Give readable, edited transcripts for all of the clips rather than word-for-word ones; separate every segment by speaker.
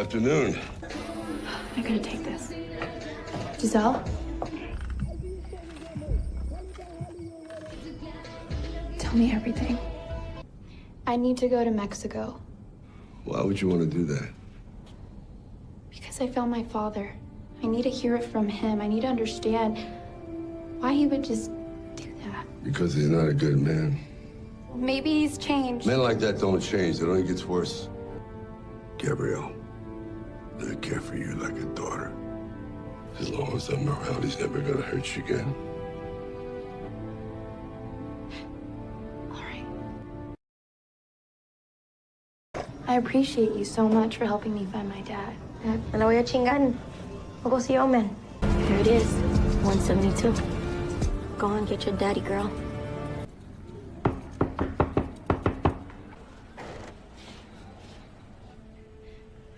Speaker 1: afternoon.
Speaker 2: I'm gonna take this. Giselle? Tell me everything. I need to go to Mexico.
Speaker 1: Why would you want to do that?
Speaker 2: Because I found my father. I need to hear it from him. I need to understand why he would just do that.
Speaker 1: Because he's not a good man.
Speaker 2: Maybe he's changed.
Speaker 1: Men like that don't change. It only gets worse. Gabrielle, I care for you like a daughter. As long as I'm around, he's never gonna hurt you again.
Speaker 2: All right. I appreciate you so much for helping me find my dad.
Speaker 3: Me la voy a chingar. I'll go see Omen. Here it is, 172. Go on, get your daddy, girl.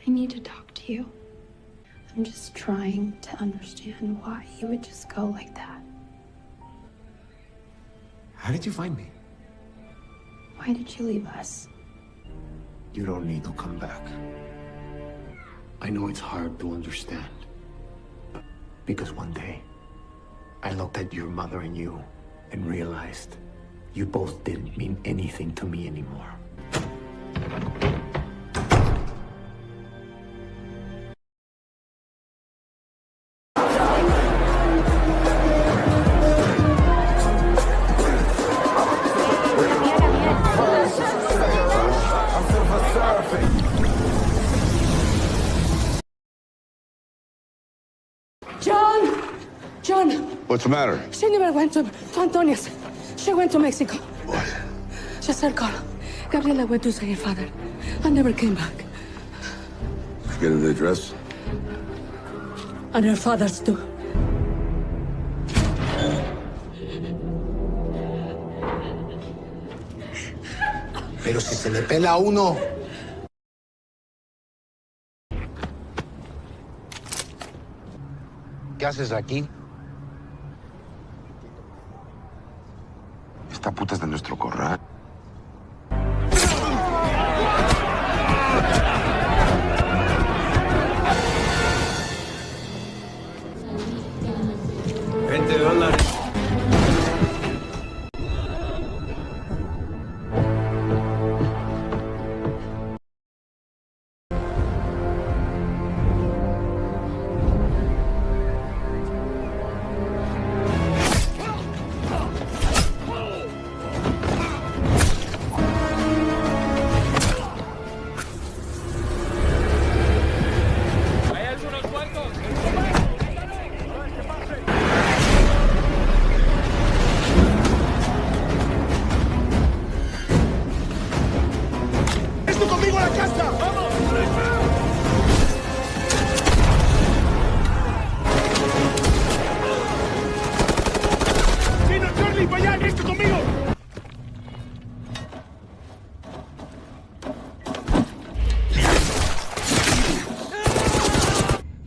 Speaker 2: I need to talk to you. I'm just trying to understand why you would just go like that.
Speaker 4: How did you find me?
Speaker 2: Why did you leave us?
Speaker 4: You don't need to come back. I know it's hard to understand. Because one day, I looked at your mother and you and realized you both didn't mean anything to me anymore.
Speaker 5: John!
Speaker 1: What's the matter?
Speaker 5: Jennifer went to Antonia's. She went to Mexico.
Speaker 1: What?
Speaker 5: She said, Carl, Gabriela went to see her father and never came back.
Speaker 1: Did you get the address?
Speaker 5: And her father's too.
Speaker 4: Pero si se le pela a uno.
Speaker 6: ¿Qué haces aquí?
Speaker 1: Esta puta es de nuestro corral. $20.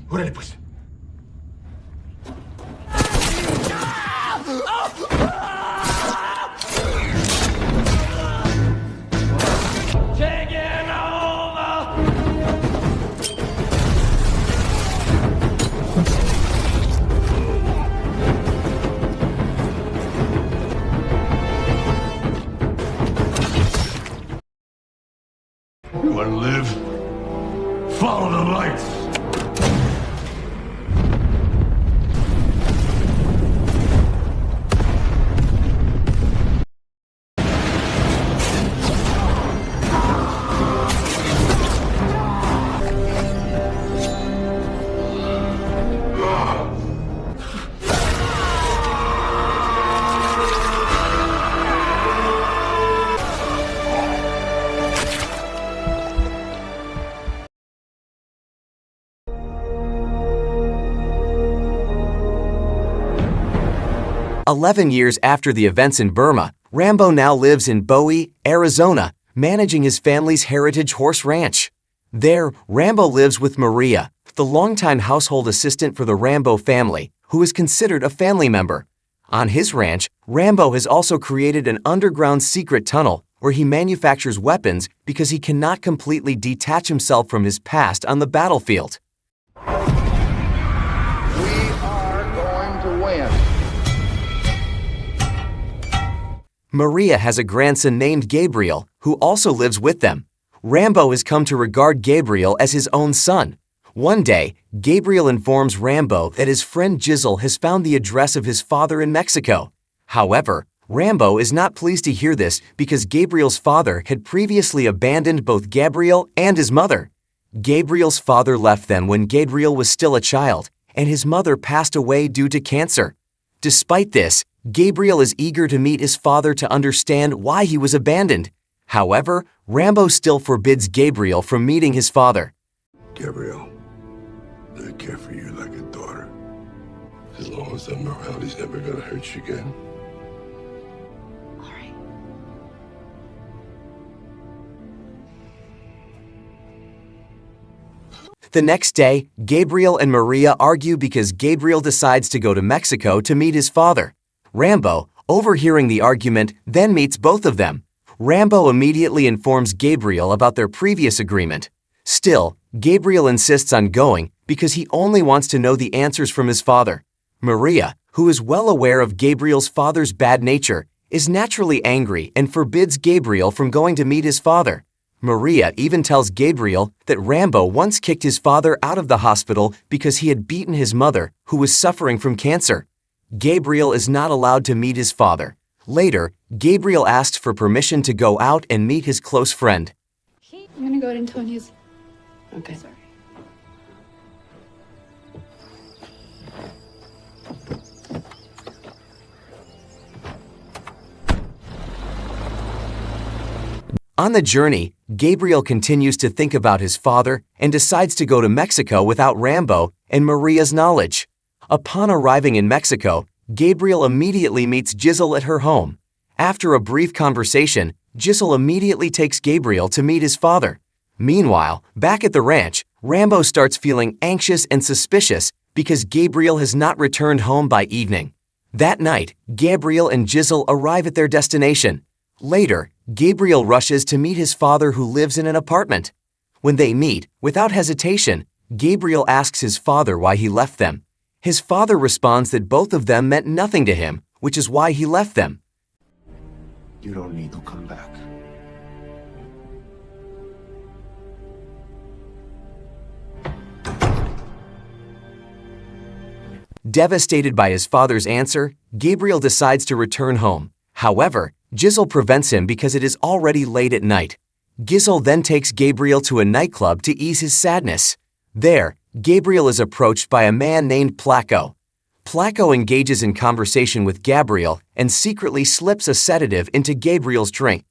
Speaker 4: Órale, pues.
Speaker 1: You want to live? Follow the lights.
Speaker 7: "11 years after the events in Burma, Rambo now lives in Bowie, Arizona, managing his family's heritage horse ranch. There, Rambo lives with Maria, the longtime household assistant for the Rambo family, who is considered a family member. On his ranch, Rambo has also created an underground secret tunnel where he manufactures weapons because he cannot completely detach himself from his past on the battlefield.
Speaker 6: We are going to win.
Speaker 7: Maria has a grandson named Gabriel, who also lives with them. Rambo has come to regard Gabriel as his own son. One day, Gabriel informs Rambo that his friend Jizzle has found the address of his father in Mexico. However, Rambo is not pleased to hear this because Gabriel's father had previously abandoned both Gabriel and his mother. Gabriel's father left them when Gabriel was still a child, and his mother passed away due to cancer. Despite this, Gabriel is eager to meet his father to understand why he was abandoned. However, Rambo still forbids Gabriel from meeting his father.
Speaker 1: Gabriel, I care for you like a daughter. As long as I'm around, he's never gonna hurt you again.
Speaker 2: All right.
Speaker 7: The next day, Gabriel and Maria argue because Gabriel decides to go to Mexico to meet his father. Rambo, overhearing the argument, then meets both of them. Rambo immediately informs Gabriel about their previous agreement. Still, Gabriel insists on going because he only wants to know the answers from his father. Maria, who is well aware of Gabriel's father's bad nature, is naturally angry and forbids Gabriel from going to meet his father. Maria even tells Gabriel that Rambo once kicked his father out of the hospital because he had beaten his mother, who was suffering from cancer. Gabriel is not allowed to meet his father. Later, Gabriel asks for permission to go out and meet his close friend.
Speaker 2: I'm gonna go to Antonia's.
Speaker 5: Okay.
Speaker 2: Sorry.
Speaker 7: On the journey, Gabriel continues to think about his father and decides to go to Mexico without Rambo and Maria's knowledge. Upon arriving in Mexico, Gabriel immediately meets Jizzle at her home. After a brief conversation, Jizzle immediately takes Gabriel to meet his father. Meanwhile, back at the ranch, Rambo starts feeling anxious and suspicious because Gabriel has not returned home by evening. That night, Gabriel and Jizzle arrive at their destination. Later, Gabriel rushes to meet his father who lives in an apartment. When they meet, without hesitation, Gabriel asks his father why he left them. His father responds that both of them meant nothing to him, which is why he left them.
Speaker 4: You don't need to come back.
Speaker 7: Devastated by his father's answer, Gabriel decides to return home. However, Jizzle prevents him because it is already late at night. Jizzle then takes Gabriel to a nightclub to ease his sadness. There, Gabriel is approached by a man named Placo. Placo engages in conversation with Gabriel and secretly slips a sedative into Gabriel's drink.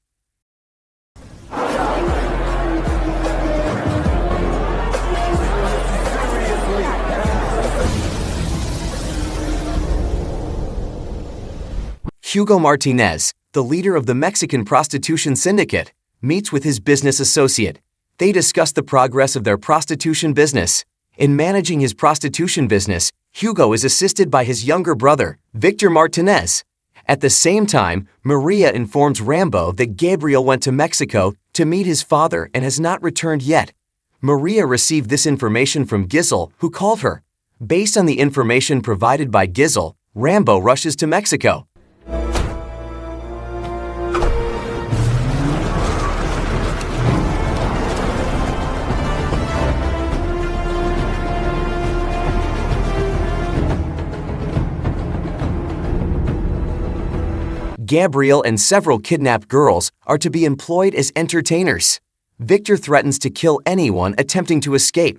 Speaker 7: Hugo Martinez, the leader of the Mexican prostitution syndicate, meets with his business associate. They discuss the progress of their prostitution business. In managing his prostitution business, Hugo is assisted by his younger brother, Victor Martinez. At the same time, Maria informs Rambo that Gabriel went to Mexico to meet his father and has not returned yet. Maria received this information from Jizzle, who called her. Based on the information provided by Jizzle, Rambo rushes to Mexico. Gabriel and several kidnapped girls are to be employed as entertainers. Victor threatens to kill anyone attempting to escape.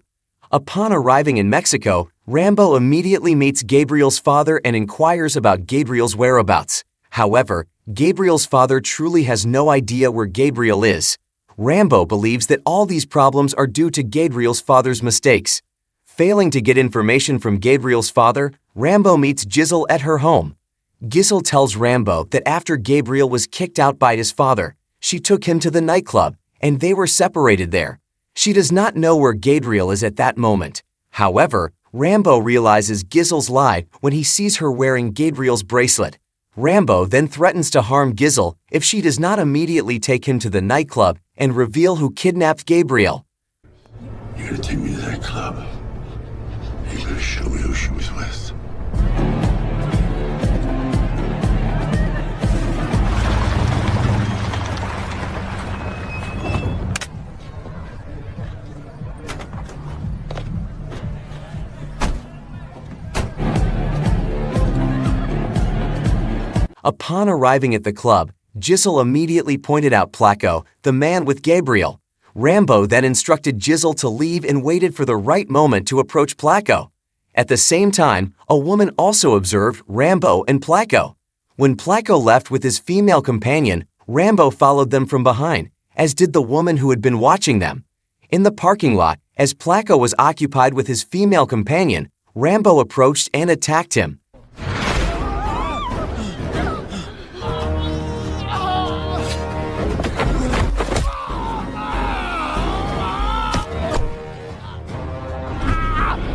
Speaker 7: Upon arriving in Mexico, Rambo immediately meets Gabriel's father and inquires about Gabriel's whereabouts. However, Gabriel's father truly has no idea where Gabriel is. Rambo believes that all these problems are due to Gabriel's father's mistakes. Failing to get information from Gabriel's father, Rambo meets Jizzle at her home. Jizzle tells Rambo that after Gabriel was kicked out by his father, she took him to the nightclub, and they were separated there. She does not know where Gabriel is at that moment. However, Rambo realizes Jizzle's lie when he sees her wearing Gabriel's bracelet. Rambo then threatens to harm Gizel if she does not immediately take him to the nightclub and reveal who kidnapped Gabriel.
Speaker 1: You're gonna take me to that club. You're gonna show me who she was with.
Speaker 7: Upon arriving at the club, Gizel immediately pointed out Placo, the man with Gabriel. Rambo then instructed Gizel to leave and waited for the right moment to approach Placo. At the same time, a woman also observed Rambo and Placo. When Placo left with his female companion, Rambo followed them from behind, as did the woman who had been watching them. In the parking lot, as Placo was occupied with his female companion, Rambo approached and attacked him.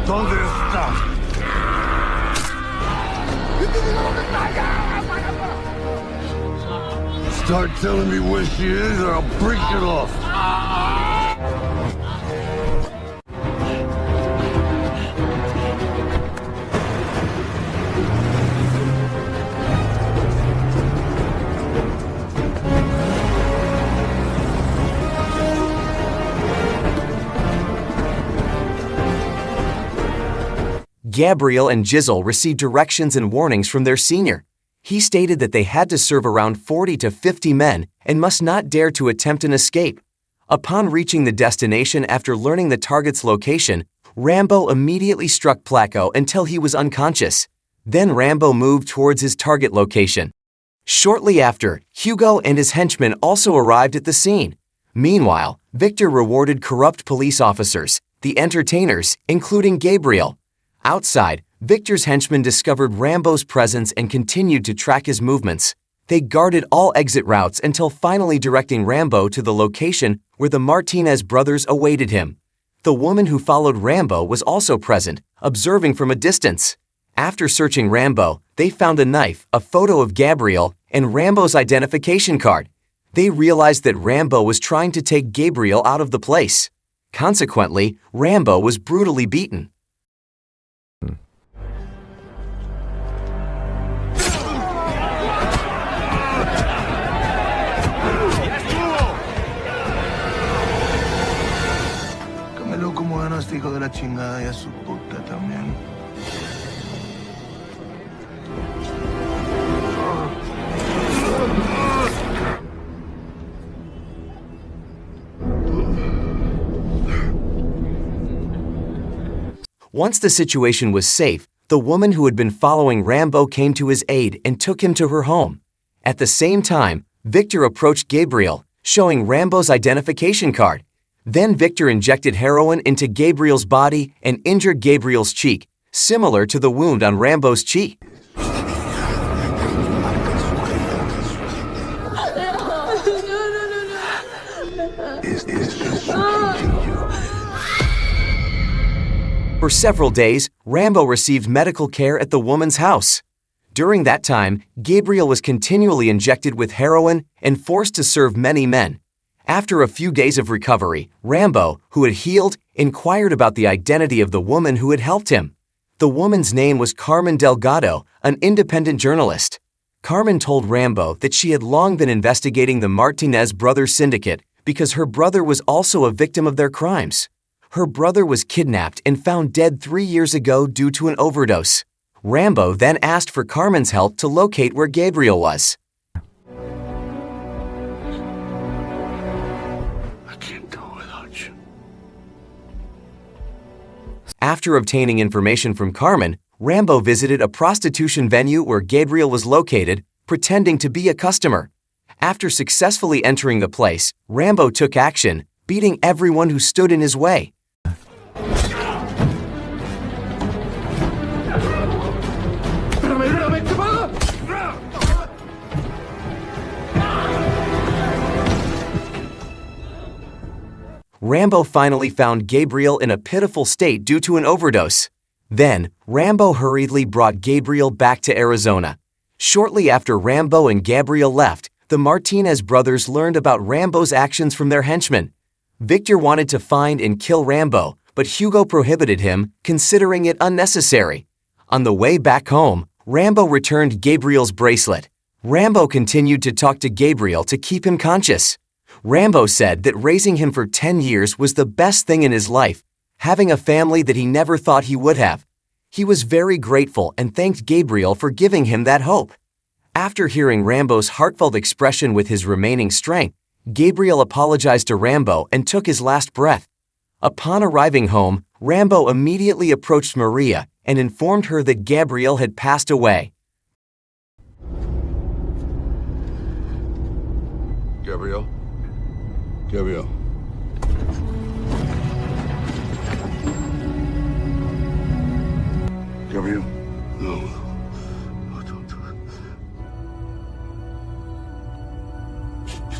Speaker 1: ¿Dónde está? Start telling me where she is or I'll break it off.
Speaker 7: Gabriel and Gizel received directions and warnings from their senior. He stated that they had to serve around 40 to 50 men and must not dare to attempt an escape. Upon reaching the destination after learning the target's location, Rambo immediately struck Placo until he was unconscious. Then Rambo moved towards his target location. Shortly after, Hugo and his henchmen also arrived at the scene. Meanwhile, Victor rewarded corrupt police officers, the entertainers, including Gabriel. Outside, Victor's henchmen discovered Rambo's presence and continued to track his movements. They guarded all exit routes until finally directing Rambo to the location where the Martinez brothers awaited him. The woman who followed Rambo was also present, observing from a distance. After searching Rambo, they found a knife, a photo of Gabriel, and Rambo's identification card. They realized that Rambo was trying to take Gabriel out of the place. Consequently, Rambo was brutally beaten.
Speaker 8: Como a este hijo de la chingada y a su puta también.
Speaker 7: Once the situation was safe, the woman who had been following Rambo came to his aid and took him to her home. At the same time, Victor approached Gabriel, showing Rambo's identification card. Then Victor injected heroin into Gabriel's body and injured Gabriel's cheek, similar to the wound on Rambo's cheek. For several days, Rambo received medical care at the woman's house. During that time, Gabriel was continually injected with heroin and forced to serve many men. After a few days of recovery, Rambo, who had healed, inquired about the identity of the woman who had helped him. The woman's name was Carmen Delgado, an independent journalist. Carmen told Rambo that she had long been investigating the Martinez brothers syndicate because her brother was also a victim of their crimes. Her brother was kidnapped and found dead 3 years ago due to an overdose. Rambo then asked for Carmen's help to locate where Gabriel was. After obtaining information from Carmen, Rambo visited a prostitution venue where Gabriel was located, pretending to be a customer. After successfully entering the place, Rambo took action, beating everyone who stood in his way. Rambo finally found Gabriel in a pitiful state due to an overdose. Then, Rambo hurriedly brought Gabriel back to Arizona. Shortly after Rambo and Gabriel left, the Martinez brothers learned about Rambo's actions from their henchmen. Victor wanted to find and kill Rambo, but Hugo prohibited him, considering it unnecessary. On the way back home, Rambo returned Gabriel's bracelet. Rambo continued to talk to Gabriel to keep him conscious. Rambo said that raising him for 10 years was the best thing in his life, having a family that he never thought he would have. He was very grateful and thanked Gabriel for giving him that hope. After hearing Rambo's heartfelt expression with his remaining strength, Gabriel apologized to Rambo and took his last breath. Upon arriving home, Rambo immediately approached Maria and informed her that Gabriel had passed away.
Speaker 1: Gabriel? Gabriel. Gabriel? No. No, don't do it.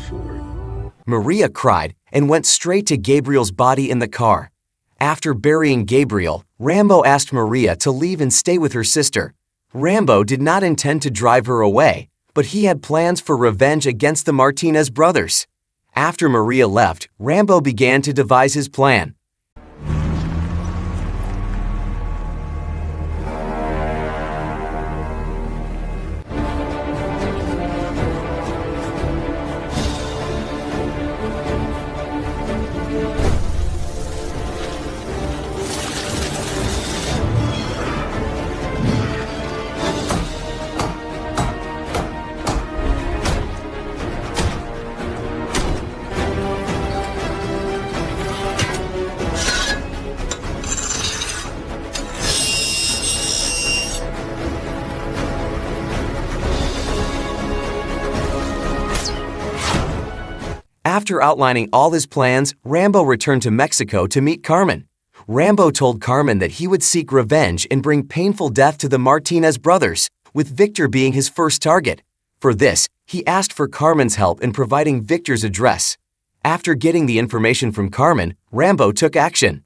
Speaker 1: Sorry.
Speaker 7: Maria cried and went straight to Gabriel's body in the car. After burying Gabriel, Rambo asked Maria to leave and stay with her sister. Rambo did not intend to drive her away, but he had plans for revenge against the Martinez brothers. After Maria left, Rambo began to devise his plan. After outlining all his plans, Rambo returned to Mexico to meet Carmen. Rambo told Carmen that he would seek revenge and bring painful death to the Martinez brothers, with Victor being his first target. For this, he asked for Carmen's help in providing Victor's address. After getting the information from Carmen, Rambo took action.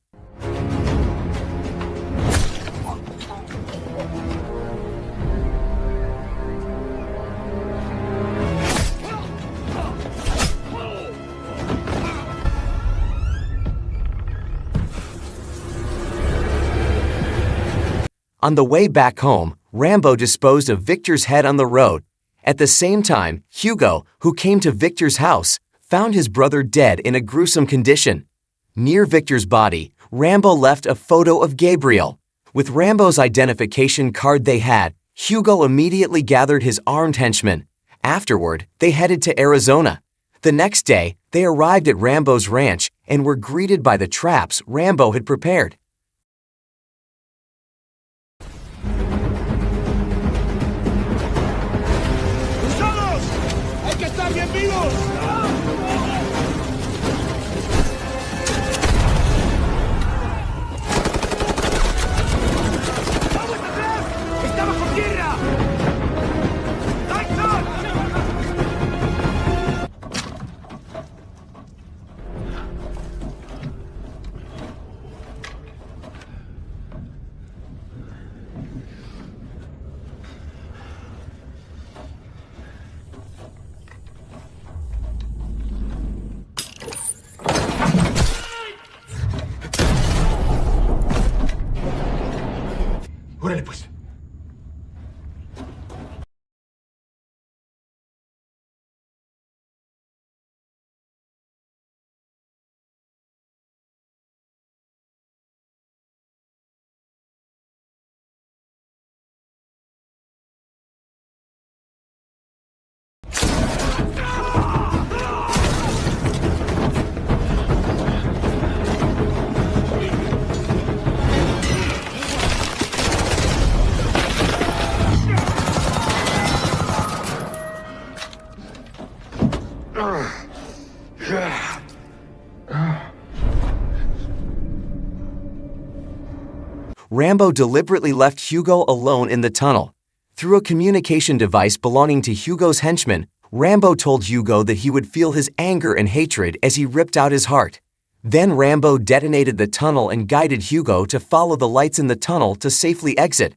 Speaker 7: On the way back home, Rambo disposed of Victor's head on the road. At the same time, Hugo, who came to Victor's house, found his brother dead in a gruesome condition. Near Victor's body, Rambo left a photo of Gabriel. With Rambo's identification card they had, Hugo immediately gathered his armed henchmen. Afterward, they headed to Arizona. The next day, they arrived at Rambo's ranch and were greeted by the traps Rambo had prepared.
Speaker 4: Órale pues.
Speaker 7: Rambo deliberately left Hugo alone in the tunnel. Through a communication device belonging to Hugo's henchmen, Rambo told Hugo that he would feel his anger and hatred as he ripped out his heart. Then Rambo detonated the tunnel and guided Hugo to follow the lights in the tunnel to safely exit.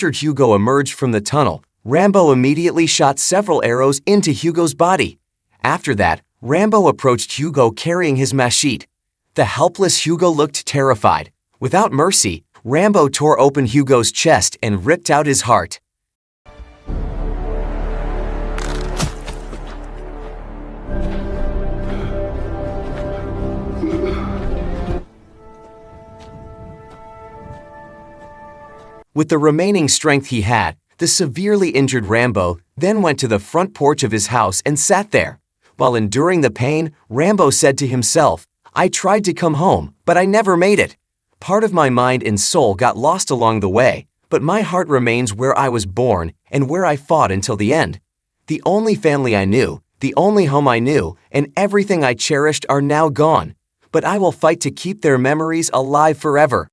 Speaker 7: After Hugo emerged from the tunnel, Rambo immediately shot several arrows into Hugo's body. After that, Rambo approached Hugo carrying his machete. The helpless Hugo looked terrified. Without mercy, Rambo tore open Hugo's chest and ripped out his heart. With the remaining strength he had, the severely injured Rambo then went to the front porch of his house and sat there. While enduring the pain, Rambo said to himself, "I tried to come home, but I never made it. Part of my mind and soul got lost along the way, but my heart remains where I was born and where I fought until the end. The only family I knew, the only home I knew, and everything I cherished are now gone. But I will fight to keep their memories alive forever."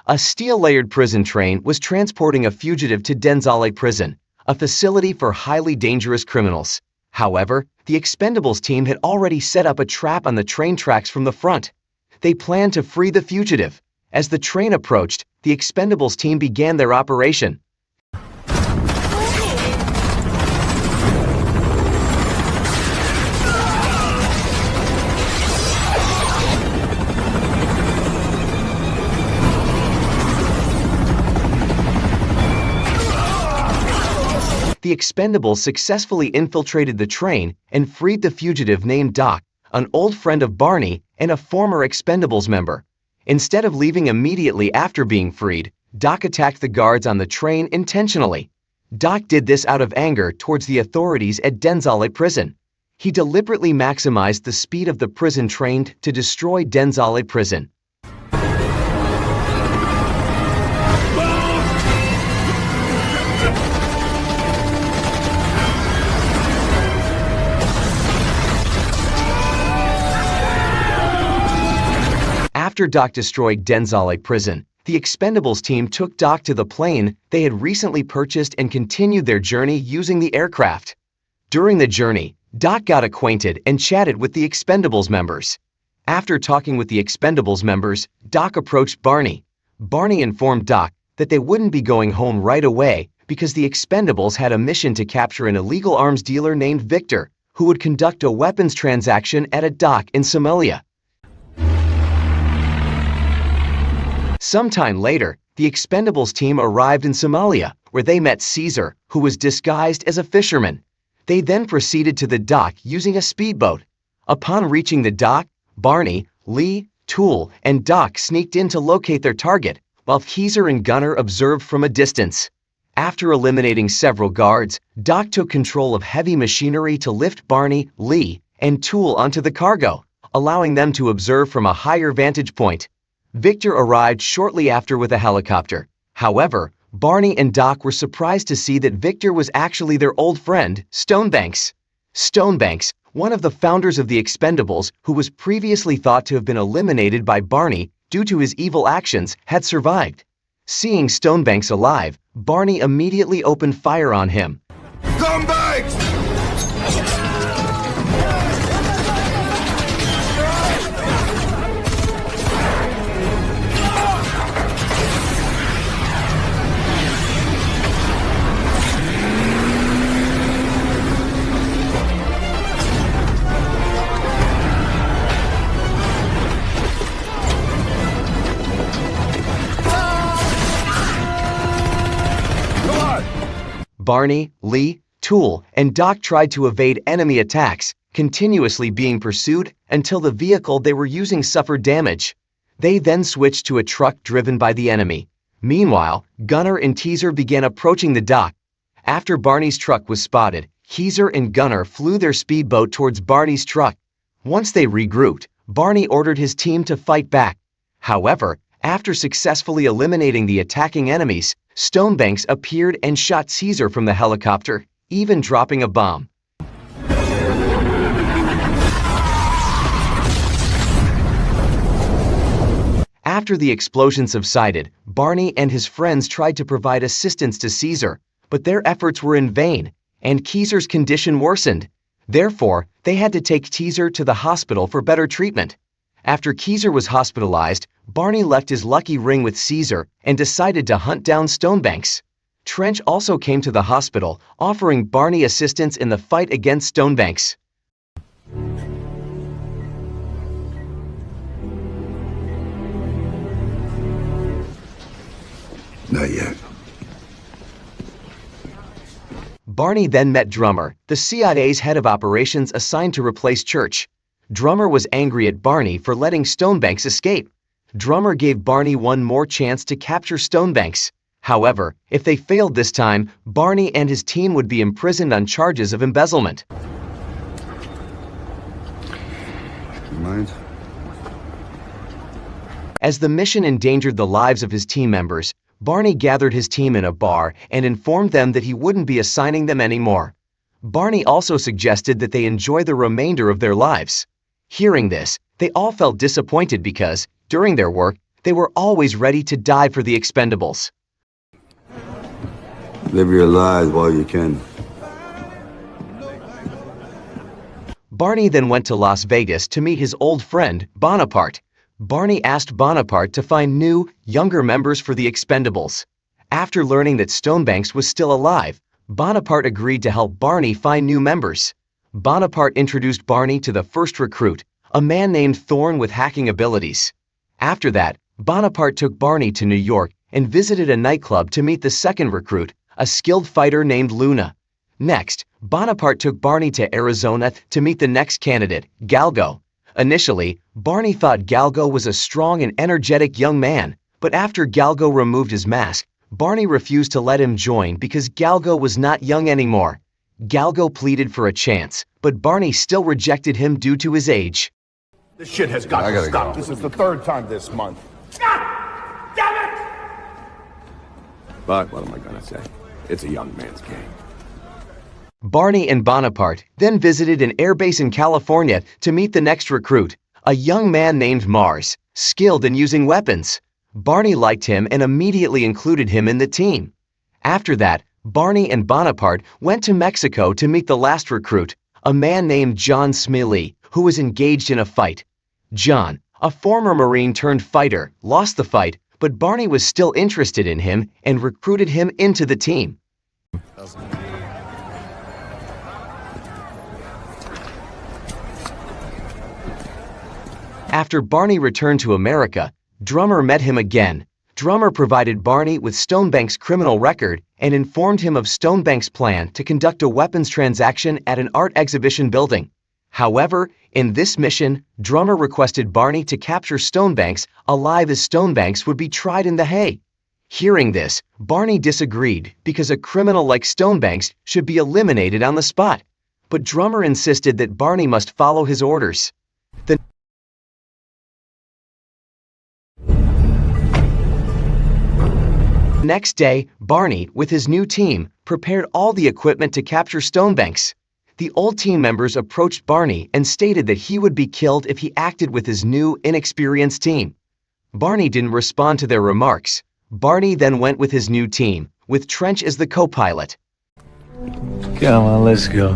Speaker 7: A steel-layered prison train was transporting a fugitive to Denzale Prison, a facility for highly dangerous criminals. However, the Expendables team had already set up a trap on the train tracks from the front. They planned to free the fugitive. As the train approached, the Expendables team began their operation. The Expendables successfully infiltrated the train and freed the fugitive named Doc, an old friend of Barney and a former Expendables member. Instead of leaving immediately after being freed, Doc attacked the guards on the train intentionally. Doc did this out of anger towards the authorities at Denzale Prison. He deliberately maximized the speed of the prison train to destroy Denzale Prison. After Doc destroyed Denzale Prison, the Expendables team took Doc to the plane they had recently purchased and continued their journey using the aircraft. During the journey, Doc got acquainted and chatted with the Expendables members. After talking with the Expendables members, Doc approached Barney. Barney informed Doc that they wouldn't be going home right away because the Expendables had a mission to capture an illegal arms dealer named Victor, who would conduct a weapons transaction at a dock in Somalia. Sometime later, the Expendables team arrived in Somalia, where they met Caesar, who was disguised as a fisherman. They then proceeded to the dock using a speedboat. Upon reaching the dock, Barney, Lee, Tool, and Doc sneaked in to locate their target, while Caesar and Gunner observed from a distance. After eliminating several guards, Doc took control of heavy machinery to lift Barney, Lee, and Tool onto the cargo, allowing them to observe from a higher vantage point. Victor arrived shortly after with a helicopter. However, Barney and Doc were surprised to see that Victor was actually their old friend, Stonebanks. Stonebanks, one of the founders of the Expendables, who was previously thought to have been eliminated by Barney due to his evil actions, had survived. Seeing Stonebanks alive, Barney immediately opened fire on him.
Speaker 8: Stonebanks!
Speaker 7: Barney, Lee, Tool, and Doc tried to evade enemy attacks, continuously being pursued until the vehicle they were using suffered damage. They then switched to a truck driven by the enemy. Meanwhile, Gunner and Teaser began approaching the dock. After Barney's truck was spotted, Teaser and Gunner flew their speedboat towards Barney's truck. Once they regrouped, Barney ordered his team to fight back. However, after successfully eliminating the attacking enemies, Stonebanks appeared and shot Caesar from the helicopter, even dropping a bomb. After the explosion subsided, Barney and his friends tried to provide assistance to Caesar, but their efforts were in vain, and Caesar's condition worsened. Therefore, they had to take Caesar to the hospital for better treatment. After Caesar was hospitalized, Barney left his lucky ring with Caesar and decided to hunt down Stonebanks. Trench also came to the hospital, offering Barney assistance in the fight against Stonebanks.
Speaker 1: Not yet.
Speaker 7: Barney then met Drummer, the CIA's head of operations assigned to replace Church. Drummer was angry at Barney for letting Stonebanks escape. Drummer gave Barney one more chance to capture Stonebanks. However, if they failed this time, Barney and his team would be imprisoned on charges of embezzlement.
Speaker 1: You mind?
Speaker 7: As the mission endangered the lives of his team members, Barney gathered his team in a bar and informed them that he wouldn't be assigning them anymore. Barney also suggested that they enjoy the remainder of their lives. Hearing this, they all felt disappointed because, during their work, they were always ready to die for the Expendables.
Speaker 1: Live your lives while you can.
Speaker 7: Barney then went to Las Vegas to meet his old friend, Bonaparte. Barney asked Bonaparte to find new, younger members for the Expendables. After learning that Stonebanks was still alive, Bonaparte agreed to help Barney find new members. Bonaparte introduced Barney to the first recruit, a man named Thorne with hacking abilities. After that, Bonaparte took Barney to New York and visited a nightclub to meet the second recruit, a skilled fighter named Luna. Next, Bonaparte took Barney to Arizona to meet the next candidate, Galgo. Initially, Barney thought Galgo was a strong and energetic young man, but after Galgo removed his mask, Barney refused to let him join because Galgo was not young anymore. Galgo pleaded for a chance, but Barney still rejected him due to his age.
Speaker 9: This shit has got to stop. This is the third time this month. God damn it!
Speaker 10: But what am I gonna say? It's a young man's game.
Speaker 7: Barney and Bonaparte then visited an airbase in California to meet the next recruit, a young man named Mars, skilled in using weapons. Barney liked him and immediately included him in the team. After that, Barney and Bonaparte went to Mexico to meet the last recruit, a man named John Smiley, who was engaged in a fight. John, a former Marine turned fighter, lost the fight, but Barney was still interested in him and recruited him into the team. After Barney returned to America, Drummer met him again. Drummer provided Barney with Stonebank's criminal record and informed him of Stonebank's plan to conduct a weapons transaction at an art exhibition building. However, in this mission, Drummer requested Barney to capture Stonebanks alive as Stonebanks would be tried in The Hague. Hearing this, Barney disagreed because a criminal like Stonebanks should be eliminated on the spot. But Drummer insisted that Barney must follow his orders. The next day, Barney, with his new team, prepared all the equipment to capture Stonebanks. The old team members approached Barney and stated that he would be killed if he acted with his new, inexperienced team. Barney didn't respond to their remarks. Barney then went with his new team, with Trench as the co-pilot.
Speaker 11: Come on, let's go.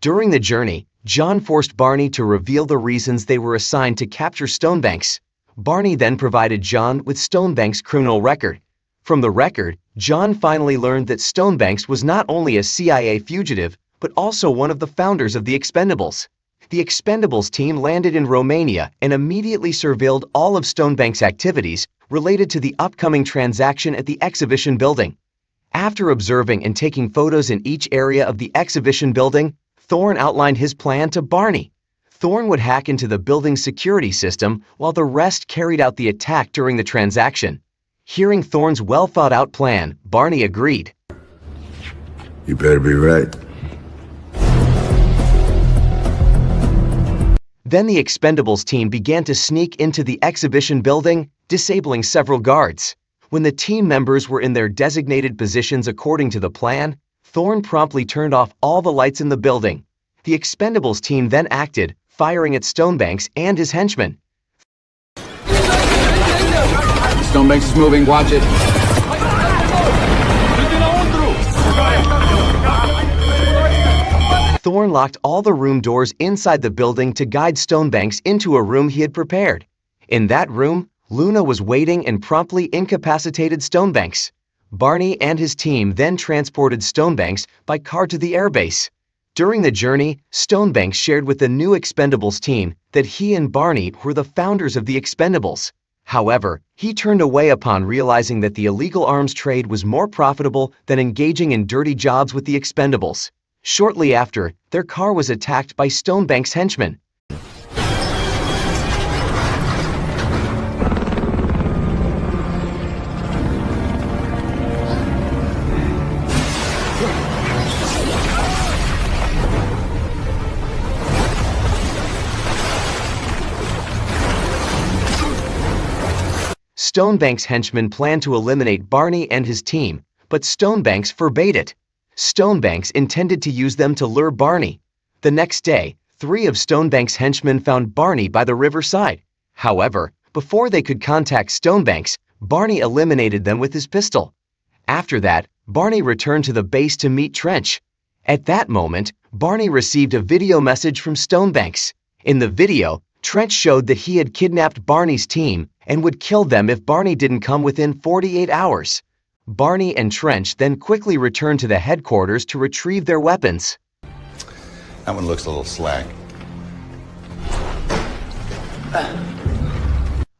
Speaker 7: During the journey, John forced Barney to reveal the reasons they were assigned to capture Stonebanks. Barney then provided John with Stonebanks' criminal record. From the record, John finally learned that Stonebanks was not only a CIA fugitive, but also one of the founders of the Expendables. The Expendables team landed in Romania and immediately surveilled all of Stonebanks' activities related to the upcoming transaction at the exhibition building. After observing and taking photos in each area of the exhibition building, Thorne outlined his plan to Barney. Thorne would hack into the building's security system while the rest carried out the attack during the transaction. Hearing Thorne's well-thought-out plan, Barney agreed.
Speaker 1: You better be right.
Speaker 7: Then the Expendables team began to sneak into the exhibition building, disabling several guards. When the team members were in their designated positions according to the plan, Thorne promptly turned off all the lights in the building. The Expendables team then acted, firing at Stonebanks and his henchmen.
Speaker 6: Stonebanks is moving, watch it.
Speaker 7: Thorne locked all the room doors inside the building to guide Stonebanks into a room he had prepared. In that room, Luna was waiting and promptly incapacitated Stonebanks. Barney and his team then transported Stonebanks by car to the airbase. During the journey, Stonebanks shared with the new Expendables team that he and Barney were the founders of the Expendables. However, he turned away upon realizing that the illegal arms trade was more profitable than engaging in dirty jobs with the Expendables. Shortly after, their car was attacked by Stonebanks' henchmen. Stonebanks' henchmen planned to eliminate Barney and his team, but Stonebanks forbade it. Stonebanks intended to use them to lure Barney. The next day, 3 of Stonebanks' henchmen found Barney by the riverside. However, before they could contact Stonebanks, Barney eliminated them with his pistol. After that, Barney returned to the base to meet Trench. At that moment, Barney received a video message from Stonebanks. In the video, Trench showed that he had kidnapped Barney's team and would kill them if Barney didn't come within 48 hours. Barney and Trench then quickly returned to the headquarters to retrieve their weapons.
Speaker 12: That one looks a little slack.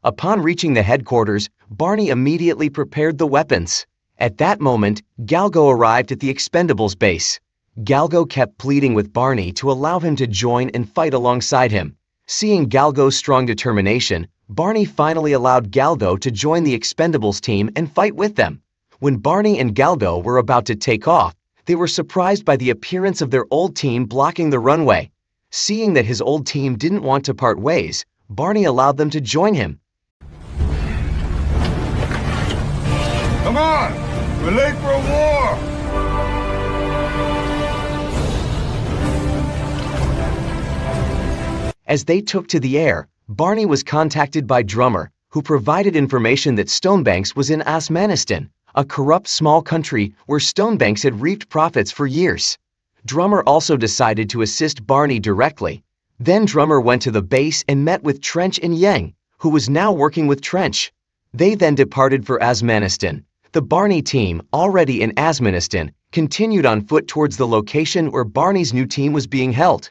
Speaker 7: Upon reaching the headquarters, Barney immediately prepared the weapons. At that moment, Galgo arrived at the Expendables base. Galgo kept pleading with Barney to allow him to join and fight alongside him. Seeing Galgo's strong determination, Barney finally allowed Galgo to join the Expendables team and fight with them. When Barney and Galgo were about to take off, they were surprised by the appearance of their old team blocking the runway. Seeing that his old team didn't want to part ways, Barney allowed them to join him.
Speaker 9: Come on! We're late for a war!
Speaker 7: As they took to the air, Barney was contacted by Drummer, who provided information that Stonebanks was in Asmanistan, a corrupt small country where Stonebanks had reaped profits for years. Drummer also decided to assist Barney directly. Then Drummer went to the base and met with Trench and Yang, who was now working with Trench. They then departed for Asmanistan. The Barney team, already in Asmanistan, continued on foot towards the location where Barney's new team was being held.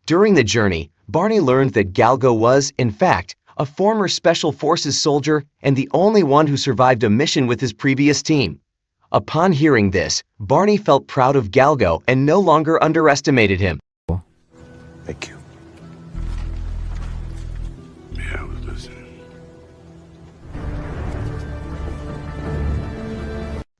Speaker 7: During the journey, Barney learned that Galgo was, in fact, a former Special Forces soldier and the only one who survived a mission with his previous team. Upon hearing this, Barney felt proud of Galgo and no longer underestimated him.
Speaker 12: Thank you.
Speaker 1: Yeah, I was listening.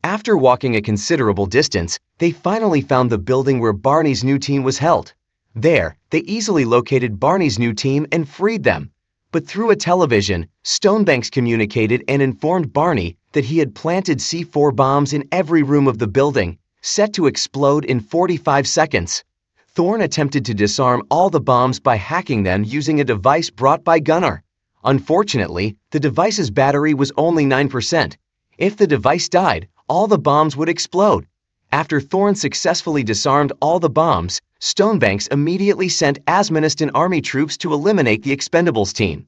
Speaker 7: After walking a considerable distance, they finally found the building where Barney's new team was held. There, they easily located Barney's new team and freed them. But through a television, Stonebanks communicated and informed Barney that he had planted C4 bombs in every room of the building, set to explode in 45 seconds. Thorne attempted to disarm all the bombs by hacking them using a device brought by Gunnar. Unfortunately, the device's battery was only 9%. If the device died, all the bombs would explode. After Thorne successfully disarmed all the bombs, Stonebanks immediately sent Asmanistan army troops to eliminate the Expendables team.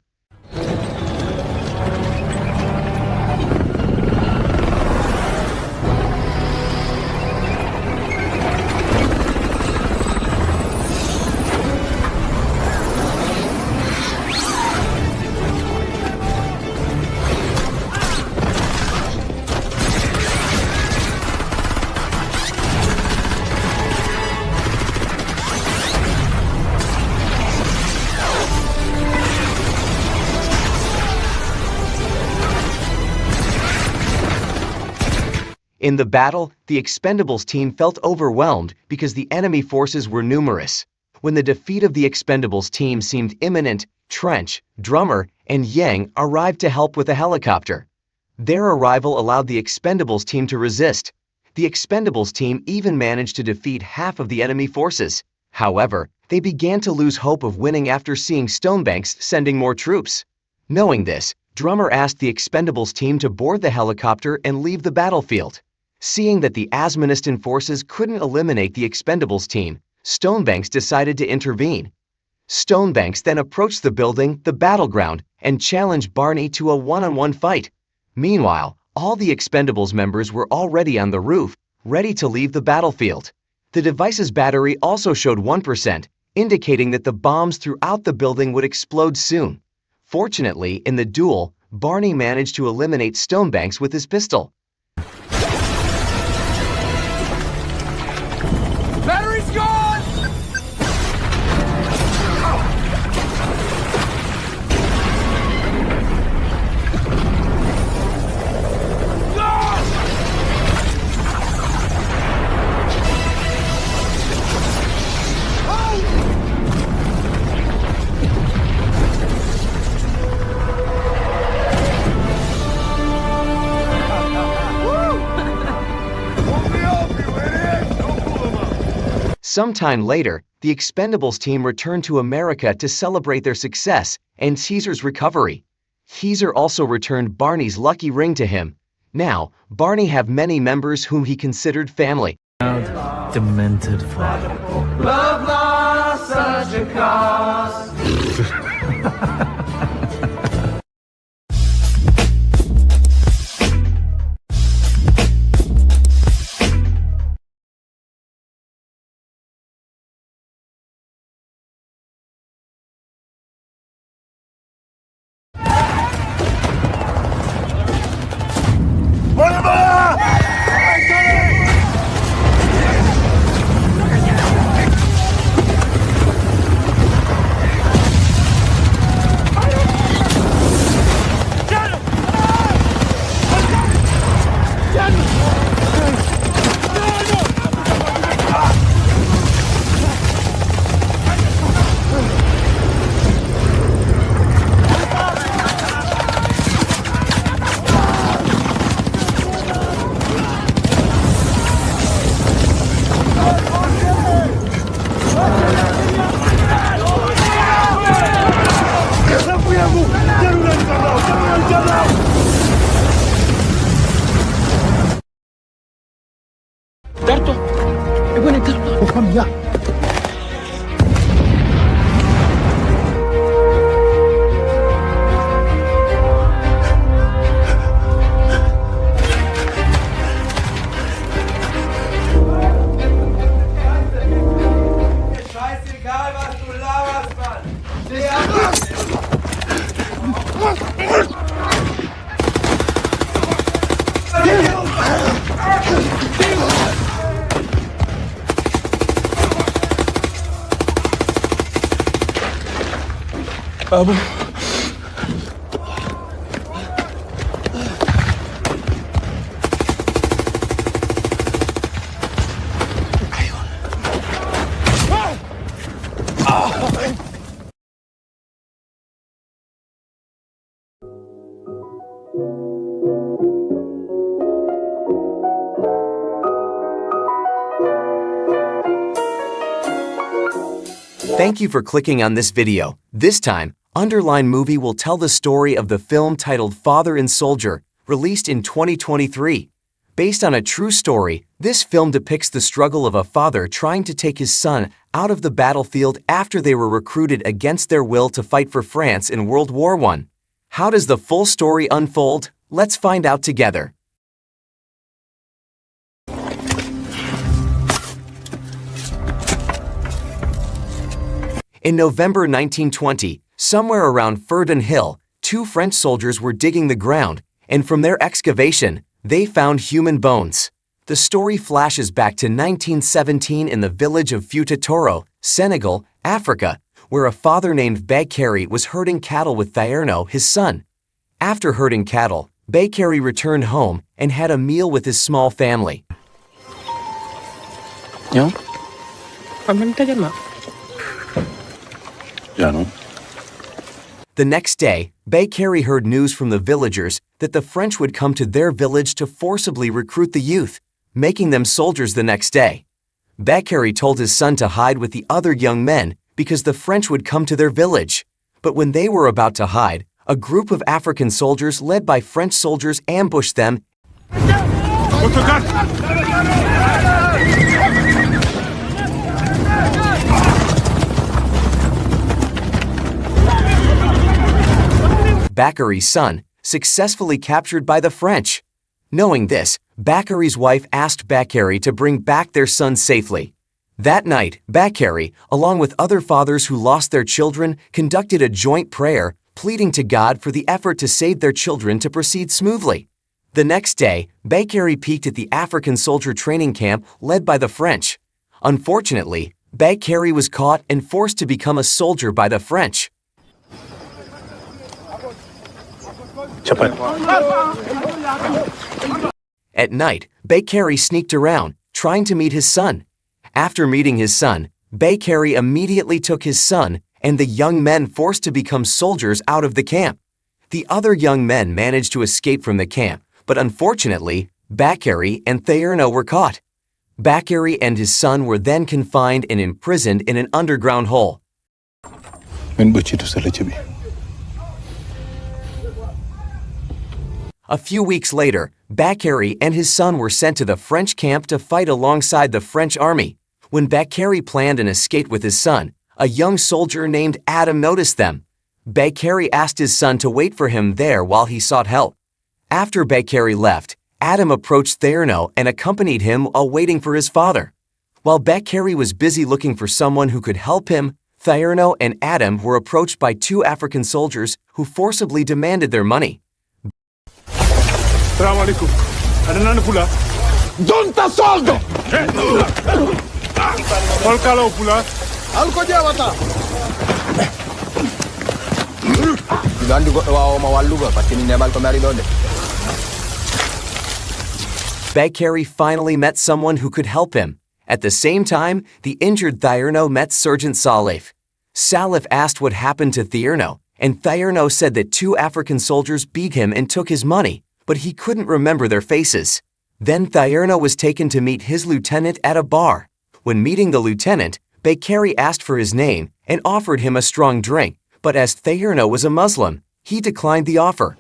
Speaker 7: In the battle, the Expendables team felt overwhelmed because the enemy forces were numerous. When the defeat of the Expendables team seemed imminent, Trench, Drummer, and Yang arrived to help with a helicopter. Their arrival allowed the Expendables team to resist. The Expendables team even managed to defeat half of the enemy forces. However, they began to lose hope of winning after seeing Stonebanks sending more troops. Knowing this, Drummer asked the Expendables team to board the helicopter and leave the battlefield. Seeing that the Asmonistan forces couldn't eliminate the Expendables team, Stonebanks decided to intervene. Stonebanks then approached the building, the battleground, and challenged Barney to a one-on-one fight. Meanwhile, all the Expendables members were already on the roof, ready to leave the battlefield. The device's battery also showed 1%, indicating that the bombs throughout the building would explode soon. Fortunately, in the duel, Barney managed to eliminate Stonebanks with his pistol.
Speaker 6: Battery's gone!
Speaker 7: Sometime later, the Expendables team returned to America to celebrate their success and Caesar's recovery. Caesar also returned Barney's lucky ring to him. Now, Barney had many members whom he considered family.
Speaker 11: Demented father.
Speaker 6: Love lost such a cost.
Speaker 11: Abu.
Speaker 7: Thank you for clicking on this video. This time, Underline Movie will tell the story of the film titled Father and Soldier, released in 2023. Based on a true story, this film depicts the struggle of a father trying to take his son out of the battlefield after they were recruited against their will to fight for France in World War I. How does the full story unfold? Let's find out together. In November 1920, somewhere around Verdun Hill, two French soldiers were digging the ground, and from their excavation, they found human bones. The story flashes back to 1917 in the village of Futatoro, Senegal, Africa, where a father named Bakary was herding cattle with Thierno, his son. After herding cattle, Bakary returned home and had a meal with his small family.
Speaker 11: Ya? Aman ka dyan, ma?
Speaker 7: The next day, Bakary heard news from the villagers that the French would come to their village to forcibly recruit the youth. making them soldiers the next day. Bakary told his son to hide with the other young men because the French would come to their village. But when they were about to hide, a group of African soldiers led by French soldiers ambushed them. Bakary's son, successfully captured by the French. Knowing this, Bakary's wife asked Bakary to bring back their son safely. That night, Bakary, along with other fathers who lost their children, conducted a joint prayer, pleading to God for the effort to save their children to proceed smoothly. The next day, Bakary peaked at the African soldier training camp led by the French. Unfortunately, Bakary was caught and forced to become a soldier by the French. At night, Bakary sneaked around, trying to meet his son. After meeting his son, Bakary immediately took his son and the young men forced to become soldiers out of the camp. The other young men managed to escape from the camp, but unfortunately, Bakary and Thairno were caught. Bakary and his son were then confined and imprisoned in an underground hole. A few weeks later, Bakary and his son were sent to the French camp to fight alongside the French army. When Bakary planned an escape with his son, a young soldier named Adam noticed them. Bakary asked his son to wait for him there while he sought help. After Bakary left, Adam approached Thairno and accompanied him while waiting for his father. While Bakary was busy looking for someone who could help him, Thairno and Adam were approached by two African soldiers who forcibly demanded their money.
Speaker 6: Assalamu alaikum. Ada nani pula? Donta soldo! Polkalo pula. Alko jawata.
Speaker 13: Gandu go wa mawallu ga patini nebal ko mari dole.
Speaker 7: Bakary finally met someone who could help him. At the same time, the injured Thairno met Sergeant Salif. Salif asked what happened to Thairno, and Thairno said that two African soldiers beat him and took his money, but he couldn't remember their faces. Then Thairno was taken to meet his lieutenant at a bar. When meeting the lieutenant, Bakary asked for his name and offered him a strong drink, but as Thairno was a Muslim, he declined the offer.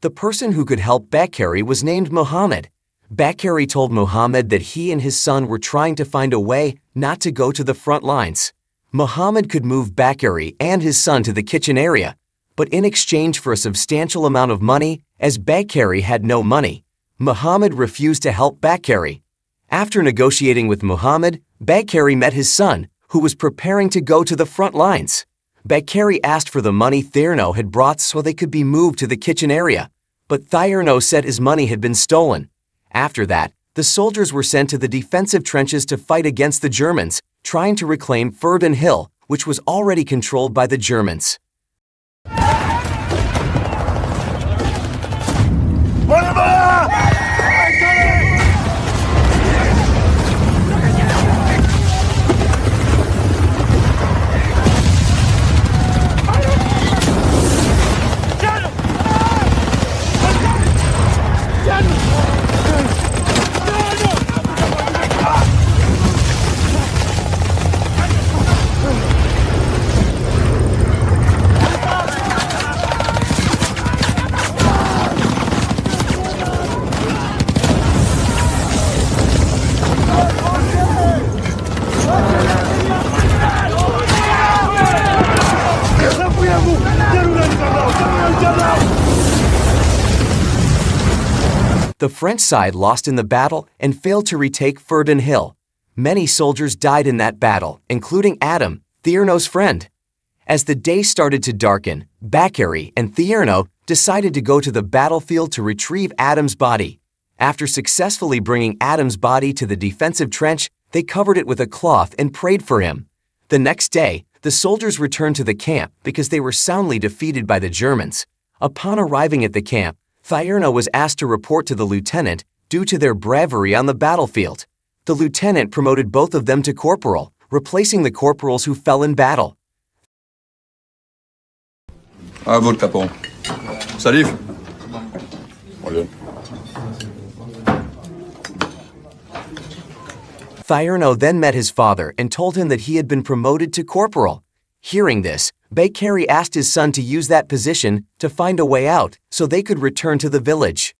Speaker 7: The person who could help Bakary was named Muhammad. Bakary told Muhammad that he and his son were trying to find a way not to go to the front lines. Muhammad could move Bakary and his son to the kitchen area, but in exchange for a substantial amount of money, as Bakary had no money, Muhammad refused to help Bakary. After negotiating with Muhammad, Bakary met his son, who was preparing to go to the front lines. Bakary asked for the money Thairno had brought so they could be moved to the kitchen area, but Thairno said his money had been stolen. After that, the soldiers were sent to the defensive trenches to fight against the Germans, trying to reclaim Verdun Hill, which was already controlled by the Germans. The French side lost in the battle and failed to retake Verdun Hill. Many soldiers died in that battle, including Adam, Thairno's friend. As the day started to darken, Bakary and Thairno decided to go to the battlefield to retrieve Adam's body. After successfully bringing Adam's body to the defensive trench, they covered it with a cloth and prayed for him. The next day, the soldiers returned to the camp because they were soundly defeated by the Germans. Upon arriving at the camp, Thairno was asked to report to the lieutenant due to their bravery on the battlefield. the lieutenant promoted both of them to corporal, replacing the corporals who fell in battle.
Speaker 14: À vous, le capon. Salif. Allez.
Speaker 7: Thierno then met his father and told him that he had been promoted to corporal. Hearing this, Bakary asked his son to use that position to find a way out so they could return to the village.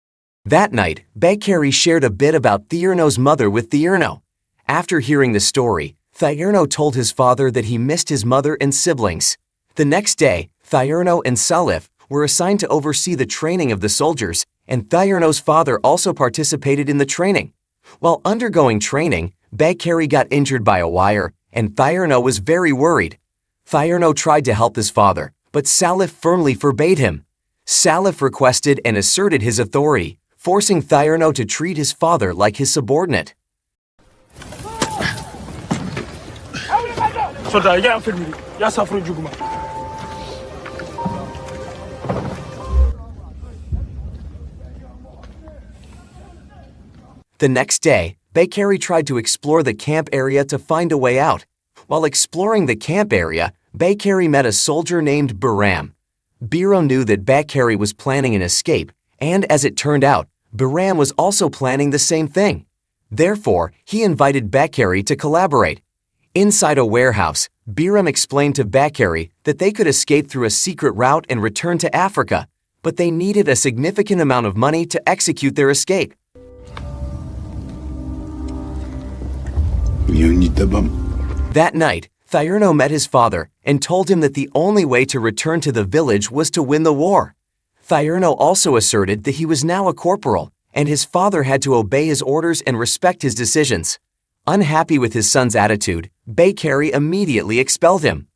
Speaker 7: That night, Bakary shared a bit about Thierno's mother with Thierno. After hearing the story, Thierno told his father that he missed his mother and siblings. The next day, Thierno and Salif were assigned to oversee the training of the soldiers, and Thierno's father also participated in the training. While undergoing training, Bakary got injured by a wire, and Thierno was very worried. Thierno tried to help his father, but Salif firmly forbade him. Salif requested and asserted his authority, forcing Thierno to treat his father like his subordinate. The next day, Bakary tried to explore the camp area to find a way out. While exploring the camp area, Bakary met a soldier named Bahram. Bahram knew that Bakary was planning an escape, and as it turned out, Bahram was also planning the same thing. Therefore, he invited Bakary to collaborate. Inside a warehouse, Bahram explained to Bakary that they could escape through a secret route and return to Africa, but they needed a significant amount of money to execute their escape. That night, Thierno met his father and told him that the only way to return to the village was to win the war. Thierno also asserted that he was now a corporal, and his father had to obey his orders and respect his decisions. Unhappy with his son's attitude, Bakary immediately expelled him.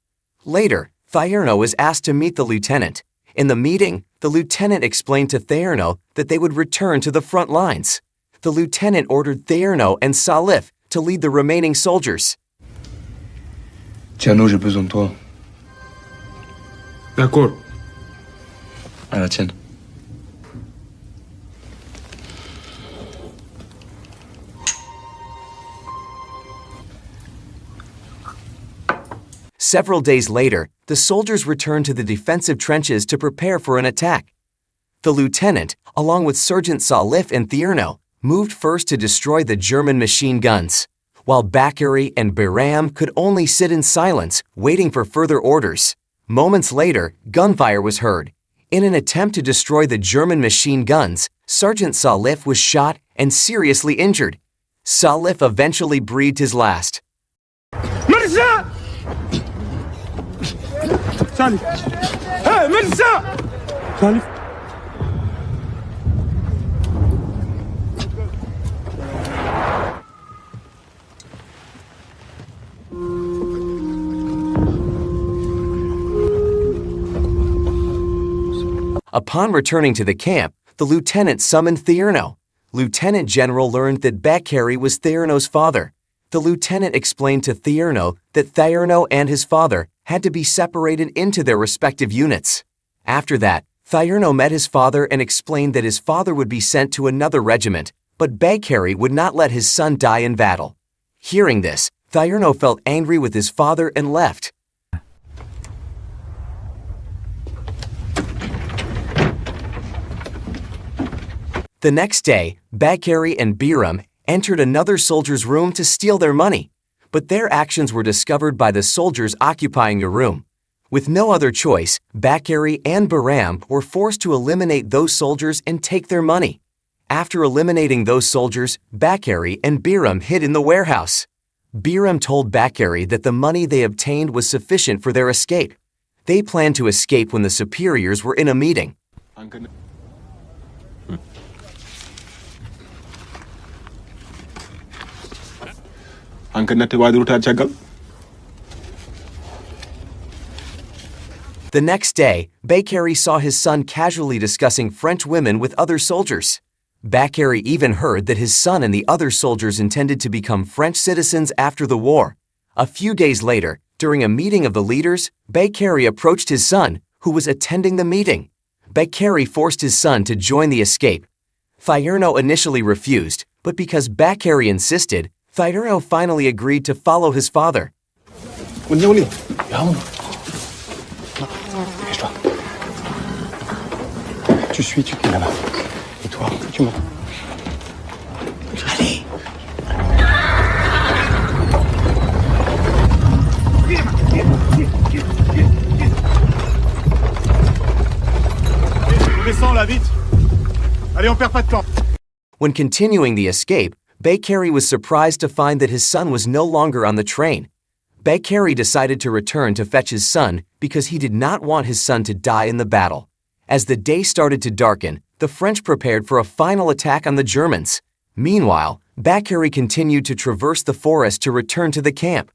Speaker 7: Later, Thierno was asked to meet the lieutenant. In the meeting, the lieutenant explained to Thierno that they would return to the front lines. The lieutenant ordered Thierno and Salif to lead the remaining soldiers.
Speaker 8: Tiano, j'ai besoin de toi.
Speaker 6: D'accord.
Speaker 8: À la tienne.
Speaker 7: Several days later, the soldiers returned to the defensive trenches to prepare for an attack. The lieutenant, along with Sergeant Salif and Thierno, moved first to destroy the German machine guns, while Bakary and Bahram could only sit in silence, waiting for further orders. Moments later, gunfire was heard. In an attempt to destroy the German machine guns, Sergeant Salif was shot and seriously injured. Salif eventually breathed his last.
Speaker 6: Mirza! Salif! Hey, Mirza! Salif!
Speaker 7: Upon returning to the camp, the lieutenant summoned Thierno. Lieutenant General learned that Bakary was Thierno's father. The lieutenant explained to Thierno that Thierno and his father had to be separated into their respective units. After that, Thierno met his father and explained that his father would be sent to another regiment, but Bakary would not let his son die in battle. Hearing this, Thierno felt angry with his father and left. The next day, Bakary and Bahram entered another soldier's room to steal their money, but their actions were discovered by the soldiers occupying the room. With no other choice, Bakary and Bahram were forced to eliminate those soldiers and take their money. After eliminating those soldiers, Bakary and Bahram hid in the warehouse. Bahram told Bakary that the money they obtained was sufficient for their escape. They planned to escape when the superiors were in a meeting. The next day, Bakary saw his son casually discussing French women with other soldiers. Bakary even heard that his son and the other soldiers intended to become French citizens after the war. A few days later, during a meeting of the leaders, Bakary approached his son, who was attending the meeting. Bakary forced his son to join the escape. Thierno initially refused, but because Bakary insisted, Diurno finally agreed to follow his father.
Speaker 6: On y est, on est. Viens. Dépêche-toi. Tu suis, tu es là-bas. Et toi, tu montes. Allez. On descend là, vite. Allez, on perd pas de temps.
Speaker 7: When continuing the escape, Bakary was surprised to find that his son was no longer on the train. Bakary decided to return to fetch his son because he did not want his son to die in the battle. As the day started to darken, the French prepared for a final attack on the Germans. Meanwhile, Bakary continued to traverse the forest to return to the camp.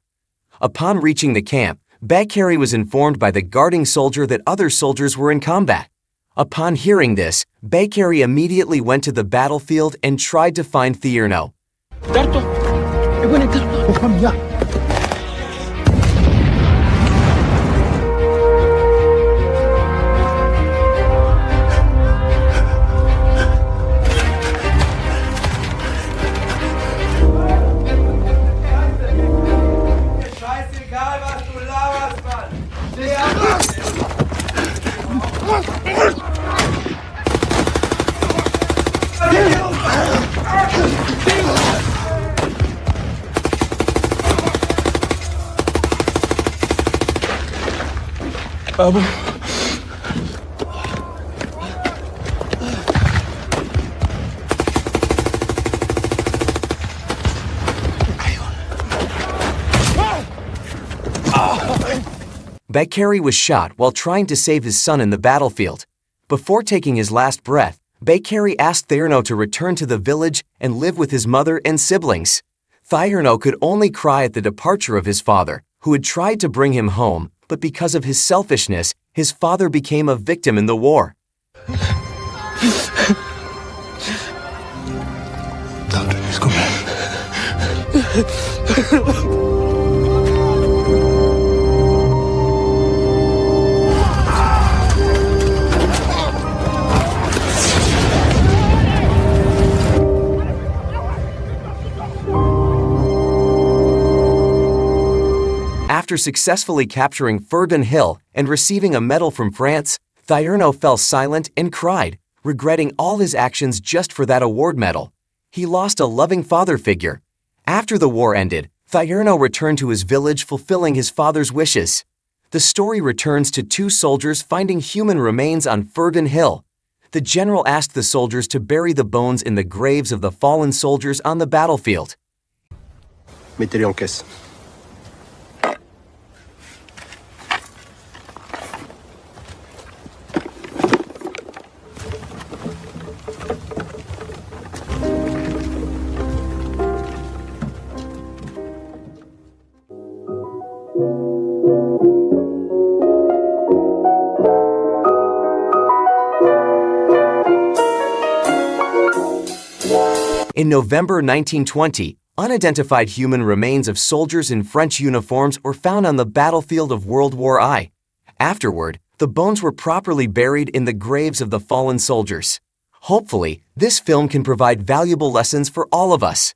Speaker 7: Upon reaching the camp, Bakary was informed by the guarding soldier that other soldiers were in combat. Upon hearing this, Bakary immediately went to the battlefield and tried to find Diurno.
Speaker 6: Ah bon?
Speaker 7: Bakary was shot while trying to save his son in the battlefield. Before taking his last breath, Bakary asked Diurno to return to the village and live with his mother and siblings. Diurno could only cry at the departure of his father, who had tried to bring him home, but because of his selfishness, his father became a victim in the war. After successfully capturing Verdun Hill and receiving a medal from France, Diurno fell silent and cried, regretting all his actions just for that award medal. He lost a loving father figure. After the war ended, Diurno returned to his village fulfilling his father's wishes. The story returns to two soldiers finding human remains on Verdun Hill. The general asked the soldiers to bury the bones in the graves of the fallen soldiers on the battlefield.
Speaker 13: Mettez-les en caisse.
Speaker 7: In November 1920, unidentified human remains of soldiers in French uniforms were found on the battlefield of World War I. Afterward, the bones were properly buried in the graves of the fallen soldiers. Hopefully, this film can provide valuable lessons for all of us.